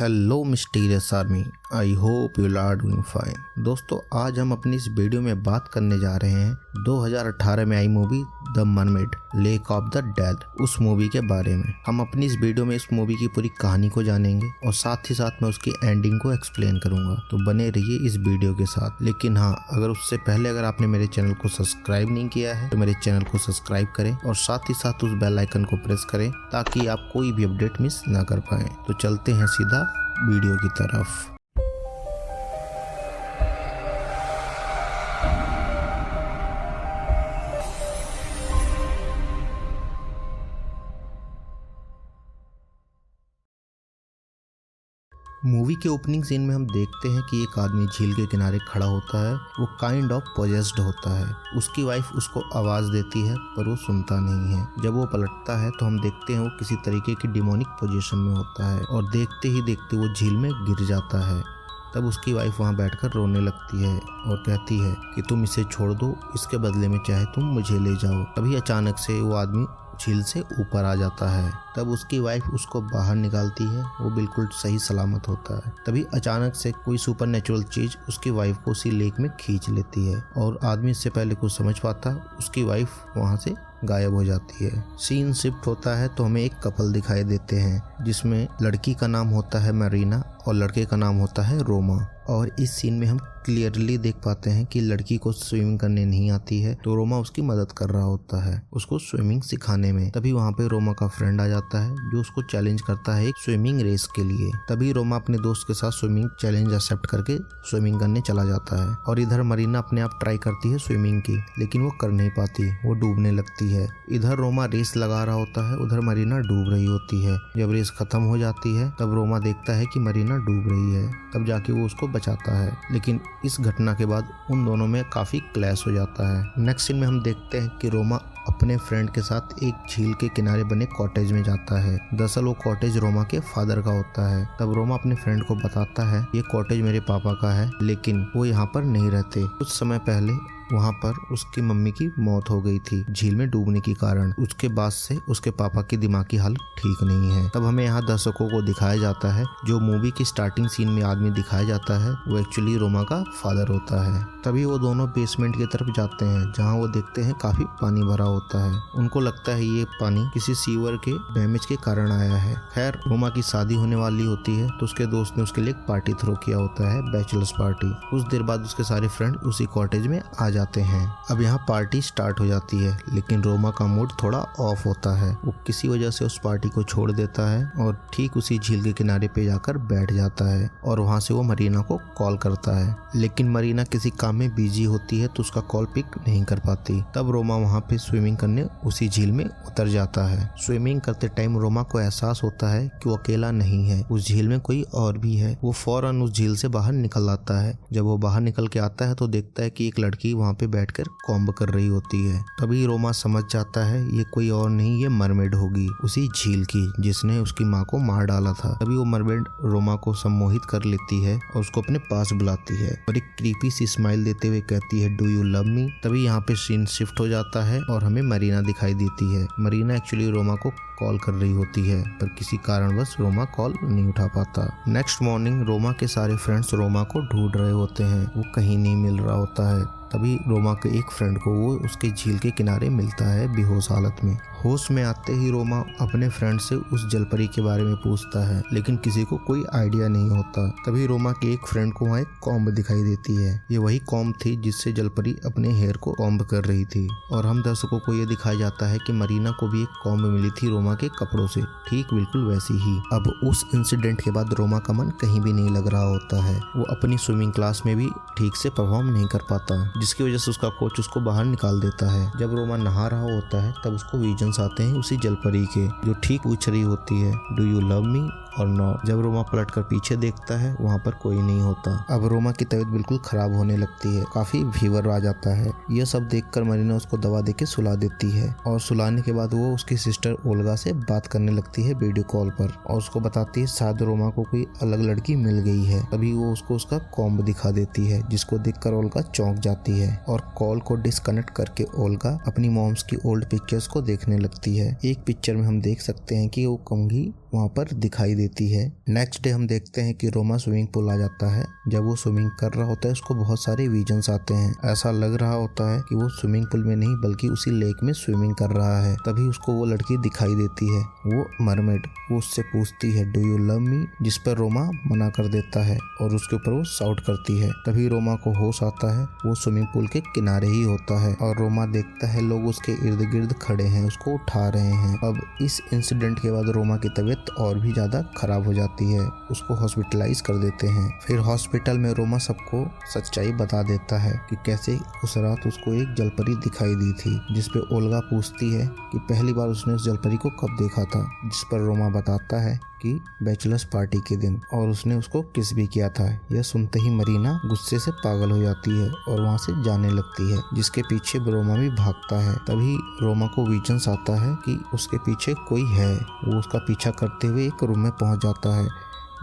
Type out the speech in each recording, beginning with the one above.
Hello mysterious army, I hope you are doing fine. दोस्तों, आज हम अपनी इस वीडियो में बात करने जा रहे हैं 2018 में आई movie the mermaid lake of the dead, उस मूवी के बारे में। हम अपनी इस वीडियो में इस मूवी की पूरी कहानी को जानेंगे और साथ ही साथ मैं उसकी एंडिंग को एक्सप्लेन करूंगा, तो बने रहिए इस वीडियो के साथ। लेकिन हाँ, अगर उससे पहले अगर आपने मेरे चैनल को सब्सक्राइब नहीं किया है तो मेरे चैनल को सब्सक्राइब करें और साथ ही साथ उस बेल आइकन को प्रेस करें ताकि आप कोई भी अपडेट मिस ना कर पाए। तो चलते हैं सीधा वीडियो की तरफ। मूवी के ओपनिंग सीन में हम देखते हैं कि एक आदमी झील के किनारे खड़ा होता है। वो काइंड ऑफ पोजेस्ड होता है। उसकी वाइफ उसको आवाज देती है पर वो सुनता नहीं है। जब वो पलटता है तो हम देखते हैं वो किसी तरीके की डिमोनिक पोजीशन में होता है और देखते ही देखते वो झील में गिर जाता है। तब उसकी वाइफ वहाँ बैठकर रोने लगती है और कहती है कि तुम इसे छोड़ दो, इसके बदले में चाहे तुम मुझे ले जाओ। तभी अचानक से वो आदमी झील से ऊपर आ जाता है। तब उसकी वाइफ उसको बाहर निकालती है। वो बिल्कुल सही सलामत होता है। तभी अचानक से कोई सुपरनेचुरल चीज उसकी वाइफ को उसी लेक में खींच लेती है और आदमी इससे पहले कुछ समझ पाता, उसकी वाइफ वहां से गायब हो जाती है। सीन शिफ्ट होता है तो हमें एक कपल दिखाई देते हैं जिसमें लड़की का नाम होता है मरीना और लड़के का नाम होता है रोमा। और इस सीन में हम क्लियरली देख पाते हैं कि लड़की को स्विमिंग करने नहीं आती है तो रोमा उसकी मदद कर रहा होता है उसको स्विमिंग सिखाने में। तभी वहाँ पे रोमा का फ्रेंड आ जाता है जो उसको चैलेंज करता है एक स्विमिंग रेस के लिए। तभी रोमा अपने दोस्त के साथ स्विमिंग चैलेंज एक्सेप्ट करके स्विमिंग करने चला जाता है और इधर मरीना अपने आप ट्राई करती है स्विमिंग की, लेकिन वो कर नहीं पाती, वो डूबने लगती है। इधर रोमा रेस लगा रहा होता है, उधर मरीना डूब रही होती है। जब रेस खत्म हो जाती है तब रोमा देखता है कि मरीना डूब रही है, तब जाके वो उसको बचाता है। लेकिन इस घटना के बाद उन दोनों में काफी क्लैश हो जाता है। नेक्स्ट सीन में हम देखते हैं कि रोमा अपने फ्रेंड के साथ एक झील के किनारे बने कॉटेज में जाता है। दरअसल वो कॉटेज रोमा के फादर का होता है। तब रोमा अपने फ्रेंड को बताता है ये कॉटेज मेरे पापा का है, लेकिन वो यहाँ पर नहीं रहते। कुछ समय पहले वहाँ पर उसकी मम्मी की मौत हो गई थी झील में डूबने के कारण। उसके बाद से उसके पापा की दिमागी हालत ठीक नहीं है। तब हमें यहाँ दर्शकों को दिखाया जाता है जो मूवी की स्टार्टिंग सीन में आदमी दिखाया जाता है वो एक्चुअली रोमा का फादर होता है। तभी वो दोनों बेसमेंट की तरफ जाते हैं जहाँ वो देखते हैं काफी पानी भरा होता है। उनको लगता है ये पानी किसी सीवर के डैमेज के कारण आया है। खैर, रोमा की शादी होने वाली होती है तो उसके दोस्त ने उसके लिए एक पार्टी थ्रो किया होता है, बैचलर्स पार्टी। कुछ देर बाद उसके सारे फ्रेंड उसी कॉटेज में आ जाते हैं। अब यहाँ पार्टी स्टार्ट हो जाती है, लेकिन रोमा का मूड थोड़ा ऑफ होता है। वो किसी वजह से उस पार्टी को छोड़ देता है और ठीक उसी झील के किनारे पे जाकर बैठ जाता है और वहाँ से वो मरीना को कॉल करता है। लेकिन मरीना किसी काम में बिजी होती है तो उसका कॉल पिक नहीं कर पाती। तब रोमा वहाँ पे स्विमिंग करने उसी झील में उतर जाता है। स्विमिंग करते टाइम रोमा को एहसास होता है कि वो अकेला नहीं है, उस झील में कोई और भी है। वो फौरन उस झील से बाहर निकल आता है। जब वो बाहर निकल के आता है तो देखता है कि एक लड़की वहाँ पे बैठकर कॉम्ब कर रही होती है। तभी रोमा समझ जाता है ये कोई और नहीं, ये मरमेड होगी उसी झील की जिसने उसकी माँ को मार डाला था। तभी वो मरमेड रोमा को सम्मोहित कर लेती है और उसको अपने पास बुलाती है और एक क्रीपी सी स्माइल देते हुए कहती है डू यू लव मी। तभी यहाँ पे सीन शिफ्ट हो जाता है और हमें मरीना दिखाई देती है। मरीना एक्चुअली रोमा को कॉल कर रही होती है पर किसी कारणवश रोमा कॉल नहीं उठा पाता। नेक्स्ट मॉर्निंग रोमा के सारे फ्रेंड्स रोमा को ढूंढ रहे होते हैं, वो कहीं नहीं मिल रहा होता है। तभी रोमा के एक फ्रेंड को वो उसके झील के किनारे मिलता है बेहोश हालत में। होश में आते ही रोमा अपने फ्रेंड से उस जलपरी के बारे में पूछता है, लेकिन किसी को कोई आइडिया नहीं होता। तभी रोमा के एक फ्रेंड को वहाँ एक कॉम्ब दिखाई देती है। ये वही कॉम्ब थी जिससे जलपरी अपने हेयर को कॉम्ब कर रही थी और हम दर्शकों को ये दिखाया जाता है कि मरीना को भी एक कॉम्ब मिली थी रोमा के कपड़ों से, ठीक बिल्कुल वैसी ही। अब उस इंसिडेंट के बाद रोमा का मन कहीं भी नहीं लग रहा होता है। वो अपनी स्विमिंग क्लास में भी ठीक से परफॉर्म नहीं कर पाता, जिसकी वजह से उसका कोच उसको बाहर निकाल देता है। जब रोमा नहा रहा होता है तब उसको विजन्स आते हैं उसी जलपरी के, जो ठीक पूछ रही होती है डू यू लव मी और नॉट। जब रोमा पलटकर पीछे देखता है वहाँ पर कोई नहीं होता। अब रोमा की तबीयत बिल्कुल खराब होने लगती है, काफी फीवर आ जाता है। यह सब देखकर मरीना उसको दवा देके सुला देती है और सुलाने के बाद वो उसकी सिस्टर ओल्गा से बात करने लगती है वीडियो कॉल पर और उसको बताती है शायद रोमा को कोई अलग लड़की मिल गई है। तभी वो उसको उसका कॉम्ब दिखा देती है जिसको देखकर ओल्गा चौंक जाती है और कॉल को डिस्कनेक्ट करके ओल्गा अपनी मॉम्स की ओल्ड पिक्चर्स को देखने लगती है। एक पिक्चर में हम देख सकते हैं कि वो कंघी वहाँ पर दिखाई देती है। नेक्स्ट डे हम देखते हैं कि रोमा स्विमिंग पूल आ जाता है। जब वो स्विमिंग कर रहा होता है उसको बहुत सारे विजन्स आते हैं। ऐसा लग रहा होता है कि वो स्विमिंग पूल में नहीं बल्कि उसी लेक में स्विमिंग कर रहा है। तभी उसको वो लड़की दिखाई देती है, वो मरमेड। वो उससे पूछती है डू यू लव मी, जिस पर रोमा मना कर देता है और उसके ऊपर वो शाउट करती है। तभी रोमा को होश आता है, वो स्विमिंग पूल के किनारे ही होता है और रोमा देखता है लोग उसके इर्द गिर्द खड़े हैं, उसको उठा रहे हैं। अब इस इंसिडेंट के बाद रोमा की तबीयत और भी ज्यादा खराब हो जाती है, उसको हॉस्पिटलाइज कर देते हैं। फिर हॉस्पिटल में रोमा सबको सच्चाई बता देता है कि कैसे उस रात उसको एक जलपरी दिखाई दी थी, जिसपे ओल्गा पूछती है कि पहली बार उसने उस जलपरी को कब देखा था, जिस पर रोमा बताता है कि बैचलर्स पार्टी के दिन, और उसने उसको किस भी किया था। यह सुनते ही मरीना गुस्से से पागल हो जाती है और वहाँ से जाने लगती है, जिसके पीछे रोमा भी भागता है। तभी रोमा को विजन्स आता है कि उसके पीछे कोई है। वो उसका पीछा करते हुए एक रूम में पहुँच जाता है,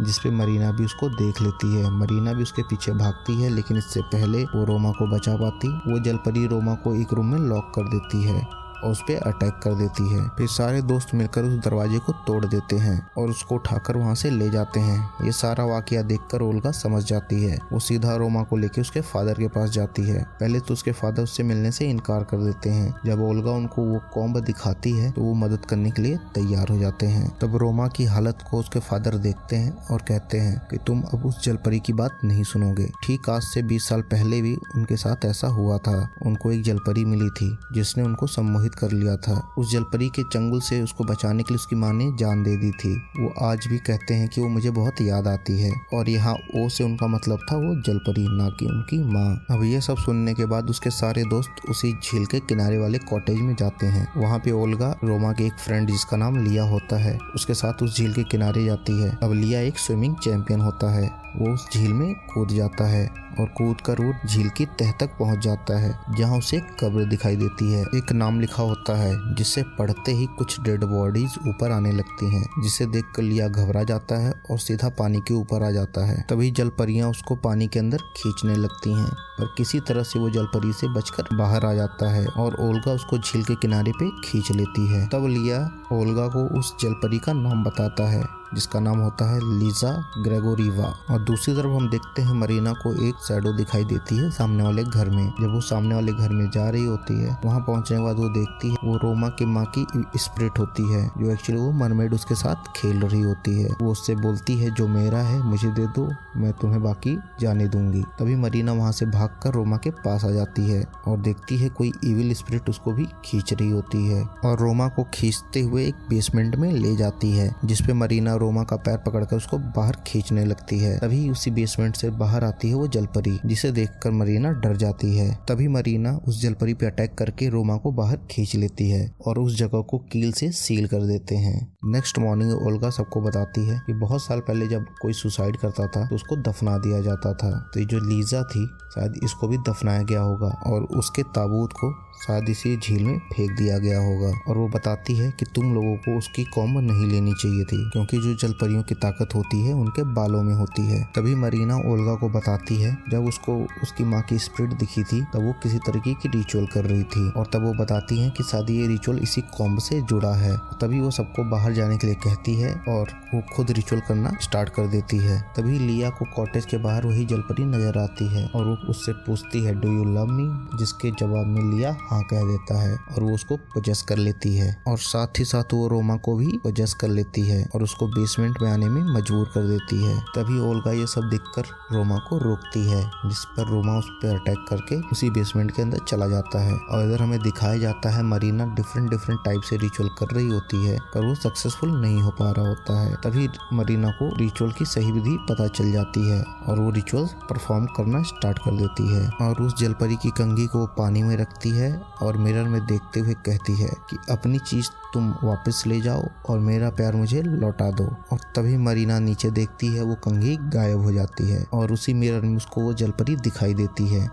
जिसपे मरीना भी उसको देख लेती है। मरीना भी उसके पीछे भागती है, लेकिन इससे पहले वो रोमा को बचा पाती। वो जलपरी रोमा को एक रूम में लॉक कर देती है और उस पे अटैक कर देती है। फिर सारे दोस्त मिलकर उस दरवाजे को तोड़ देते हैं और उसको उठाकर वहाँ से ले जाते हैं। ये सारा वाकया देखकर ओल्गा समझ जाती है। वो सीधा रोमा को लेकर उसके फादर के पास जाती है। पहले तो उसके फादर उससे मिलने से इनकार कर देते हैं। जब ओल्गा उनको वो कॉम्ब दिखाती है तो वो मदद करने के लिए तैयार हो जाते हैं। तब रोमा की हालत को उसके फादर देखते हैं और कहते हैं कि तुम अब उस जलपरी की बात नहीं सुनोगे। ठीक आज से 20 साल पहले भी उनके साथ ऐसा हुआ था। उनको एक जलपरी मिली थी जिसने उनको सम्मोहित कर लिया था। उस जलपरी के चंगुल से उसको बचाने के लिए उसकी माँ ने जान दे दी थी। वो आज भी कहते हैं कि वो मुझे बहुत याद आती है, और यहाँ ओ से उनका मतलब था वो जलपरी, ना कि उनकी माँ। अब ये सब सुनने के बाद उसके सारे दोस्त उसी झील के किनारे वाले कॉटेज में जाते हैं। वहाँ पे ओल्गा रोमा के एक फ्रेंड जिसका नाम लिया होता है उसके साथ उस झील के किनारे जाती है। अब लिया एक स्विमिंग चैंपियन होता है। वो उस झील में कूद जाता है और कूद कर वो झील की तह तक पहुंच जाता है, जहां उसे एक कब्र दिखाई देती है। एक नाम लिखा होता है जिसे पढ़ते ही कुछ डेड बॉडीज ऊपर आने लगती हैं, जिसे देखकर लिया घबरा जाता है और सीधा पानी के ऊपर आ जाता है। तभी जलपरियां उसको पानी के अंदर खींचने लगती हैं, पर किसी तरह से वो जलपरी से बचकर बाहर आ जाता है और ओल्गा उसको झील के किनारे पे खींच लेती है। तब लिया ओल्गा को उस जलपरी का नाम बताता है, जिसका नाम होता है लीजा ग्रेगोरीवा। और दूसरी तरफ हम देखते हैं मरीना को एक शैडो दिखाई देती है सामने वाले घर में। जब वो सामने वाले घर में जा रही होती है, वहाँ पहुँचने के बाद वो देखती है वो रोमा की माँ की स्पिरिट होती है, जो एक्चुअली वो मरमेड उसके साथ खेल रही होती है। वो उससे बोलती है जो मेरा है मुझे दे दो, मैं तुम्हें बाकी जाने दूंगी। तभी मरीना वहाँ से भागकर रोमा के पास आ जाती है और देखती है कोई इविल स्पिरिट उसको भी खींच रही होती है, और रोमा को खींचते हुए एक बेसमेंट में ले जाती है, जिसपे मरीना रोमा का पैर पकड़कर उसको बाहर खींचने लगती है। तभी उसी बेसमेंट से बाहर आती है वो जलपरी, जिसे देखकर मरीना डर जाती है। तभी मरीना उस जलपरी पे अटैक करके रोमा को बाहर खींच लेती है और उस जगह को कील से सील कर देते हैं। नेक्स्ट मॉर्निंग ओल्गा सबको बताती है कि बहुत साल पहले जब कोई सुसाइड करता था तो उसको दफना दिया जाता था। तो ये जो लीजा थी शायद इसको भी दफनाया गया होगा और उसके ताबूत को शायद इसी झील में फेंक दिया गया होगा। और वो बताती है कि तुम लोगों को उसकी कॉम्ब नहीं लेनी चाहिए थी, क्योंकि जो जलपरियों की ताकत होती है उनके बालों में होती है। तभी मरीना ओल्गा को बताती है जब उसको उसकी माँ की स्पिरिट दिखी थी तब वो किसी तरीके की रिचुअल कर रही थी, और तब वो बताती है कि शायद ये रिचुअल इसी कॉम्ब से जुड़ा है। तभी वो सबको बाहर जाने के लिए कहती है और वो खुद रिचुअल करना स्टार्ट कर देती है। तभी लिया को कॉटेज के बाहर वही जलपरी नजर आती है और वो उससे पूछती है डू यू लव मी, जिसके जवाब में लिया हाँ कह देता है और वो उसको पोजेस कर लेती है, और साथ ही साथ वो रोमा को भी पोजेस कर लेती है और उसको बेसमेंट में आने में मजबूर कर देती है। तभी ओल्गा ये सब देखकर रोमा को रोकती है, जिस पर रोमा उस पर अटैक करके उसी बेसमेंट के अंदर चला जाता है। और इधर हमें दिखाया जाता है मरीना डिफरेंट टाइप से रिचुअल कर रही होती है, पर वो सक्सेसफुल नहीं हो पा रहा होता है। तभी मरीना को रिचुअल की सही विधि पता चल जाती है और वो रिचुअल परफॉर्म करना स्टार्ट कर देती है, और उस जलपरी की कंघी को पानी में रखती है और मिरर में देखते हुए कहती है कि अपनी चीज तुम वापस ले जाओ और मेरा प्यार मुझे लौटा दो। और तभी मरीना नीचे देखती है वो कंघी गायब हो जाती है और उसी मिरर में उसको वो जलपरी दिखाई देती है,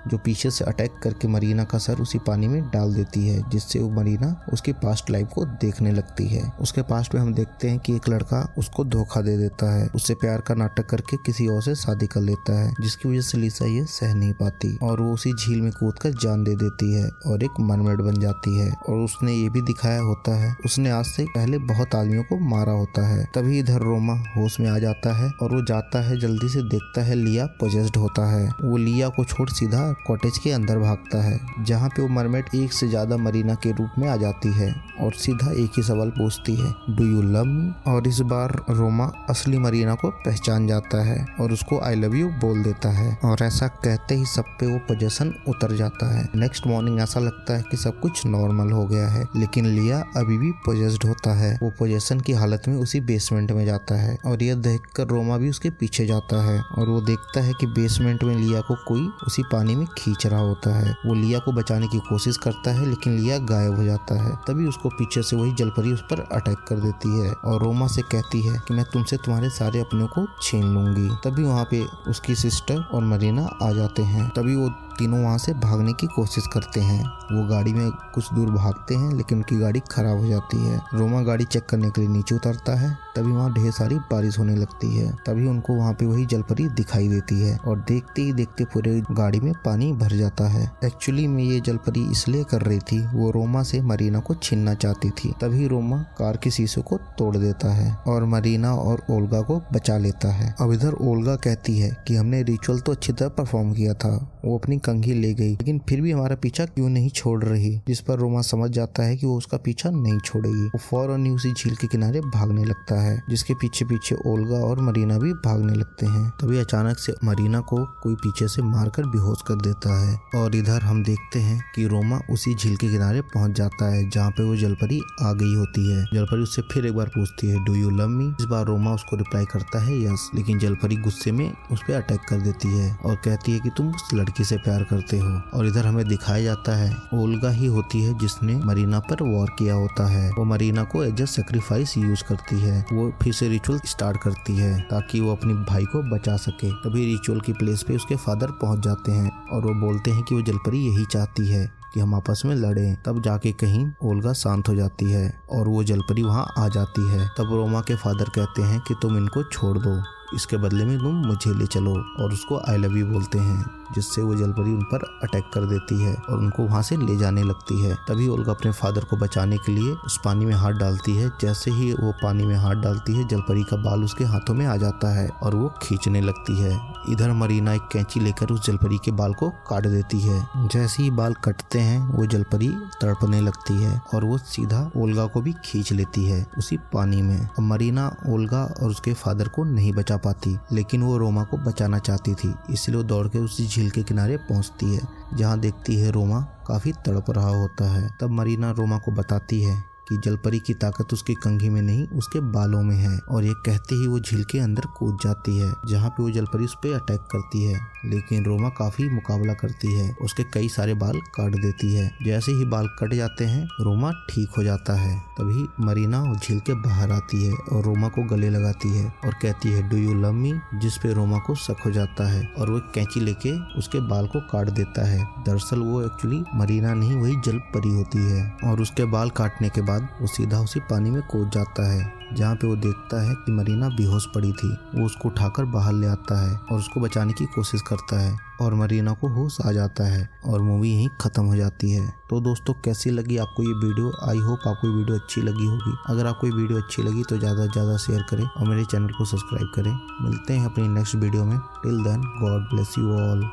जो पीछे से अटैक करके मरीना का सर उसी पानी में डाल देती है, जिससे वो मरीना उसकी पास्ट लाइफ को देखने लगती है। उसके पास्ट में हम देखते हैं कि एक लड़का उसको धोखा दे देता है, उससे प्यार का नाटक करके किसी और से शादी कर लेता है, जिसकी वजह से लिसा ये सह नहीं पाती और वो उसी झील में कूदकर जान दे देती है और एक मरमेड बन जाती है। और उसने ये भी दिखाया होता है उसने आज से पहले बहुत आदमियों को मारा होता है। तभी इधर रोमा होश में आ जाता है और वो जाता है, जल्दी से देखता है लिया पोजेस्ड होता है। वो लिया को छोड़ सीधा कॉटेज के अंदर भागता है, जहाँ पे वो मरमेड एक से ज्यादा मरीना के रूप में आ जाती है और सीधा एक ही सवाल पूछती है, डू यू लव मी? और इस बार रोमा असली मरीना को पहचान जाता है और उसको आई लव यू बोल देता है और ऐसा कहते ही सब पे वो पोजेशन उतर जाता है। नेक्स्ट मॉर्निंग ऐसा लगता है कि सब कुछ नॉर्मल हो गया है, लेकिन लिया अभी भी पोजेस्ड होता है। वो पोजेशन की हालत में उसी बेसमेंट में जाता है और यह देखकर रोमा भी उसके पीछे जाता है और वो देखता है कि बेसमेंट में लिया को कोई उसी पानी में खींच रहा होता है। वो लिया को बचाने की कोशिश करता है, लेकिन लिया गायब हो जाता है। तभी उसको पीछे से वही जलपरी उस पर अटैक कर देती है और रोमा से कहती है कि मैं तुमसे तुम्हारे सारे अपनों को छीन लूंगी। तभी वहाँ पे उसकी सिस्टर और मरीना आ जाते हैं। तभी वो तीनों वहाँ से भागने की कोशिश करते हैं। वो गाड़ी में कुछ दूर भागते हैं, लेकिन उनकी गाड़ी खराब हो जाती है। रोमा गाड़ी चेक करने के लिए नीचे उतरता है। तभी वहाँ ढेर सारी बारिश होने लगती है। तभी उनको वहाँ पे वही जलपरी दिखाई देती है और देखते ही देखते पूरे गाड़ी में पानी भर जाता है। एक्चुअली में ये जलपरी इसलिए कर रही थी, वो रोमा से मरीना को छीनना चाहती थी। तभी रोमा कार के शीशे को तोड़ देता है और मरीना और ओल्गा को बचा लेता है। अब इधर ओल्गा कहती है कि हमने रिचुअल तो अच्छी तरह परफॉर्म किया था, वो अपनी कंघी ले गई, लेकिन फिर भी हमारा पीछा क्यों नहीं छोड़ रही? जिस पर रोमा समझ जाता है कि वो उसका पीछा नहीं छोड़ेगी। वो फौरन ही उसी झील के किनारे भागने लगता है, जिसके पीछे पीछे ओल्गा और मरीना भी भागने लगते हैं। तभी अचानक से मरीना को कोई पीछे से मारकर बेहोश कर देता है और इधर हम देखते हैं कि रोमा उसी झील के किनारे पहुंच जाता है, जहाँ पे वो जलपरी आ गई होती है। जलपरी उससे फिर एक बार पूछती है, डू यू लव मी? इस बार रोमा उसको रिप्लाई करता है यस, लेकिन जलपरी गुस्से में उस पर अटैक कर देती है और कहती है कि तुम उस लड़की से प्यार करते हो। और इधर हमें दिखाया जाता है ओल्गा ही होती है जिसने मरीना पर वॉर किया होता है। वो मरीना को एज ए सेक्रीफाइस यूज करती है। वो फिर से रिचुअल स्टार्ट करती है ताकि वो अपने भाई को बचा सके। तभी रिचुअल की प्लेस पे उसके फादर पहुंच जाते हैं और वो बोलते हैं कि वो जलपरी यही चाहती है कि हम आपस में लड़ें। तब जाके कहीं ओल्गा शांत हो जाती है और वो जलपरी वहाँ आ जाती है। तब रोमा के फादर कहते हैं कि तुम इनको छोड़ दो, इसके बदले में तुम मुझे ले चलो, और उसको आई लव यू बोलते हैं, जिससे वो जलपरी उन पर अटैक कर देती है और उनको वहां से ले जाने लगती है। तभी ओल्गा अपने फादर को बचाने के लिए उस पानी में हाथ डालती है। जैसे ही वो पानी में हाथ डालती है, जलपरी का बाल उसके हाथों में आ जाता है और वो खींचने लगती है। इधर मरीना एक कैंची लेकर उस जलपरी के बाल को काट देती है। जैसे ही बाल कटते हैं, वो जलपरी तड़पने लगती है और वो सीधा ओल्गा को भी खींच लेती है उसी पानी में। अब मरीना ओल्गा और उसके फादर को नहीं बचा पाती, लेकिन वो रोमा को बचाना चाहती थी, इसलिए वो दौड़ के उसी झील के किनारे पहुंचती है, जहां देखती है रोमा काफी तड़प रहा होता है। तब मरीना रोमा को बताती है कि जलपरी की ताकत उसकी कंघी में नहीं, उसके बालों में है, और ये कहते ही वो झील के अंदर कूद जाती है, जहाँ पे वो जलपरी उस पे अटैक करती है। लेकिन रोमा काफी मुकाबला करती है, उसके कई सारे बाल काट देती है। जैसे ही बाल कट जाते हैं, रोमा ठीक हो जाता है। तभी मरीना झील के बाहर आती है और रोमा को गले लगाती है और कहती है, डू यू लव मी? जिस पे रोमा को शक हो जाता है और वो कैंची लेके उसके बाल को काट देता है। दरअसल वो एक्चुअली मरीना नहीं, वही जलपरी होती है। और उसके बाल काटने के बाद वो सीधा उसी पानी में कूद जाता है, जहाँ पे वो देखता है कि मरीना बेहोश पड़ी थी। वो उसको उठाकर बाहर ले आता है और उसको बचाने की कोशिश करता है और मरीना को होश आ जाता है और मूवी यहीं खत्म हो जाती है। तो दोस्तों, कैसी लगी आपको ये वीडियो? आई होप आपको ये वीडियो अच्छी लगी होगी। अगर आपको ये वीडियो अच्छी लगी तो ज़्यादा से ज़्यादा शेयर करें और मेरे चैनल को सब्सक्राइब करें। मिलते हैं अपनी नेक्स्ट वीडियो में। Till then, God bless you all.